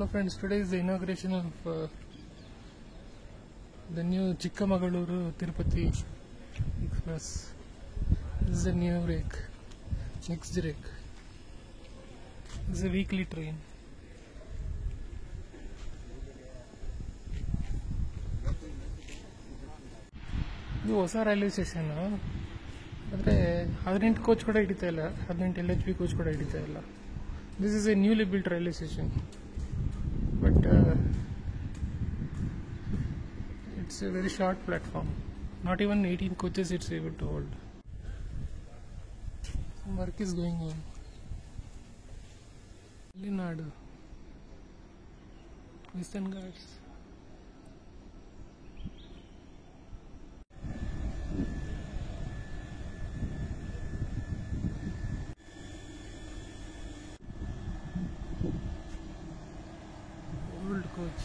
Hello friends, today is the inauguration of the new Chikkamangaluru Tirupati Express. This is the new rake, next rake. This is a weekly train. ಇದು ಹೊಸ railway station, ಆದರೆ 18 coach ಕೂಡ ಹಿಡಿತಾ ಇಲ್ಲ, 18 LHB coach ಕೂಡ ಹಿಡಿತಾ ಇಲ್ಲ. This is a newly built railway station, but it's a very short platform. Not even 18 coaches it's able to hold. Some work is going on. Linadu, Western Ghats. Old coach.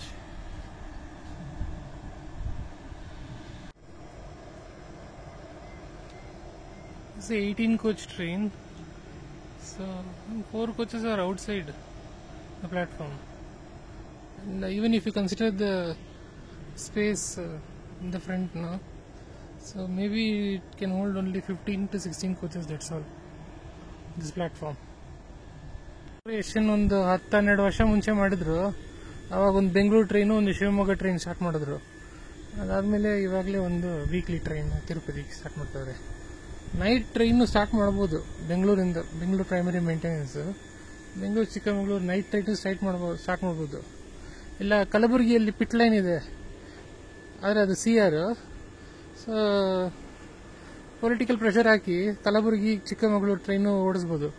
It's a 18 coach train, so 4 coaches are outside the platform, and even if you consider the space in the front now, so maybe it can hold only 15 to 16 coaches, that's all, this platform. ಒಂದು 10-12 ವರ್ಷ ಮುಂಚೆ ಮಾಡಿದ್ರು. ಅವಾಗ ಒಂದು Bengaluru train, ಒಂದು Shivamogga train start ಮಾಡಿದ್ರು. ಅದಾದಮೇಲೆ ಇವಾಗಲೇ ಒಂದು ವೀಕ್ಲಿ ಟ್ರೈನ್ ತಿರುಪತಿಗೆ ಸ್ಟಾರ್ಟ್ ಮಾಡ್ತಾರೆ. ನೈಟ್ ಟ್ರೈನು ಸ್ಟಾರ್ಟ್ ಮಾಡ್ಬೋದು ಬೆಂಗಳೂರಿಂದ, Bengaluru primary maintenance, Bengaluru Chikkamagaluru night train start ಮಾಡ್ಬೋದು. ಇಲ್ಲ ಕಲಬುರಗಿಯಲ್ಲಿ ಪಿಟ್ ಲೈನ್ ಇದೆ, ಆದರೆ ಅದು CR. ಸೊ ಪೊಲಿಟಿಕಲ್ ಪ್ರೆಷರ್ ಹಾಕಿ ಕಲಬುರಗಿ ಚಿಕ್ಕಮಗಳೂರು ಟ್ರೈನು ಓಡಿಸ್ಬೋದು,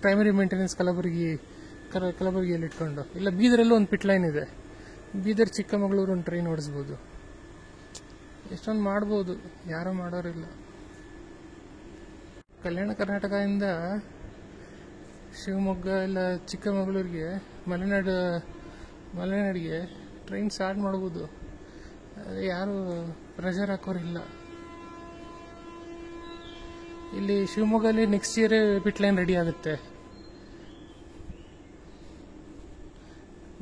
ಪ್ರೈಮರಿ ಮೇಂಟೆನೆನ್ಸ್ ಕಲಬುರಗಿಯಲ್ಲಿ ಇಟ್ಕೊಂಡು. ಇಲ್ಲ ಬೀದರಲ್ಲೂ ಒಂದು ಪಿಟ್ ಲೈನ್ ಇದೆ, ಬೀದರ್ ಚಿಕ್ಕಮಗಳೂರು ಒಂದು ಟ್ರೈನ್ ಓಡಿಸ್ಬೋದು. ಎಷ್ಟೊಂದು ಮಾಡ್ಬೋದು, ಯಾರೂ ಮಾಡೋರಿಲ್ಲ. ಕಲ್ಯಾಣ ಕರ್ನಾಟಕದಿಂದ ಶಿವಮೊಗ್ಗ ಇಲ್ಲ ಚಿಕ್ಕಮಗಳೂರಿಗೆ, ಮಲೆನಾಡಿಗೆ ಟ್ರೈನ್ ಸ್ಟಾರ್ಟ್ ಮಾಡ್ಬೋದು, ಆದರೆ ಯಾರು ಪ್ರೆಷರ್ ಹಾಕೋರಿಲ್ಲ. ಇಲ್ಲಿ ಶಿವಮೊಗ್ಗಲ್ಲಿ next year pit line ready ಆಗುತ್ತೆ.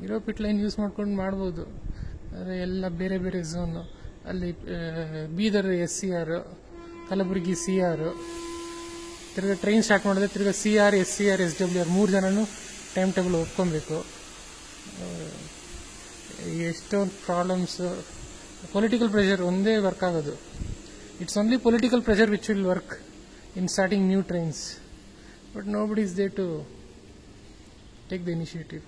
ಇರೋ ಪಿಟ್ ಲೈನ್ ಯೂಸ್ ಮಾಡ್ಕೊಂಡು ಮಾಡ್ಬೋದು, ಆದರೆ ಎಲ್ಲ ಬೇರೆ ಬೇರೆ ಝೋನು. ಅಲ್ಲಿ ಬೀದರ್ SCR, ಕಲಬುರಗಿ CR. ತಿರ್ಗಾ ಟ್ರೈನ್ ಸ್ಟಾರ್ಟ್ ಮಾಡಿದ್ರೆ ತಿರ್ಗಾ CR, SCR, SWR 3 ಜನನು ಟೈಮ್ ಟೇಬಲ್ ಒಪ್ಕೊಬೇಕು. ಎಷ್ಟೊಂದು ಪ್ರಾಬ್ಲಮ್ಸ್. ಪೊಲಿಟಿಕಲ್ ಪ್ರೆಷರ್ ಒಂದೇ ವರ್ಕ್ ಆಗೋದು. It's only political pressure which will work in starting new trains, but nobody is there to take the initiative.